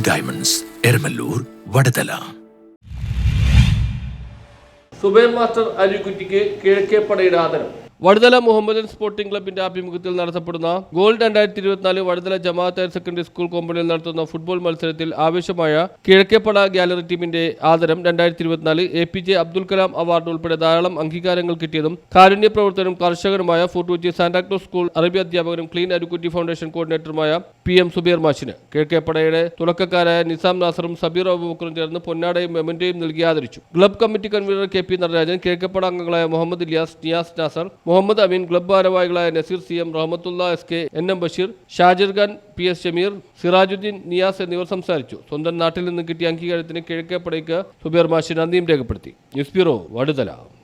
Diamonds, Eramallur, Vadathala. Zubair master അലിക്കുറ്റിക്ക് കിഴക്കേപ്പടയുടെ ആദരം. Vaduthala Mohammedan sporting ക്ലബിന്റെ ആഭിമുഖ്യത്തിൽ നടത്തപ്പെടുന്ന ഗോൾഡ് 2024 വടുതല ജമാഅത്ത് ഹയർ സെക്കൻഡറി സ്കൂൾ കോമ്പൗണ്ടിൽ നടത്തുന്ന ഫുട്ബോൾ മത്സരത്തിൽ ആവേശമായ കിഴക്കേപ്പട ഗാലറി ടീമിന്റെ ആദരം 2024 APJ അബ്ദുൽ കലാം അവാർഡ് ഉൾപ്പെടെ ധാരാളം അംഗീകാരങ്ങൾ കിട്ടിയതും കാരുണ്യ പ്രവർത്തനം കർഷകനുമായ ഫോർട്ട് സാന്റാക്ലോസ് സ്കൂൾ അറബി അധ്യാപകനും ക്ലീൻ അലിക്കുറ്റി ഫൗണ്ടേഷൻ കോർഡിനേറ്ററുമായ PM സുബൈർ മാഷിന് കിഴക്കേപ്പടയുടെ തുടക്കക്കാരായ നിസാം നാസറും സബീർ അബൂബക്കറും ചേർന്ന് പൊന്നാടയും മെമന്റോയും നൽകി ആദരിച്ചു. Club committee convener KP Natarajan, Kizhakkepada അംഗങ്ങളായ മുഹമ്മദ് ഇലിയാസ്, നിയാസ് നാസർ, മുഹമ്മദ് അമീൻ, ക്ലബ് ഭാരവാഹികളായ Naseer CM, Rahmatullah SK, NM Basheer, Shajir Khan, PS Shameer, Sirajuddin, Niyas എന്നിവർ സംസാരിച്ചു. സ്വന്തം നാട്ടിൽ നിന്ന് കിട്ടിയ അംഗീകാരത്തിന് കിഴക്കേപ്പടയ്ക്ക് സുബൈർ മാഷി നന്ദിയും രേഖപ്പെടുത്തി. News bureau, Vaduthala.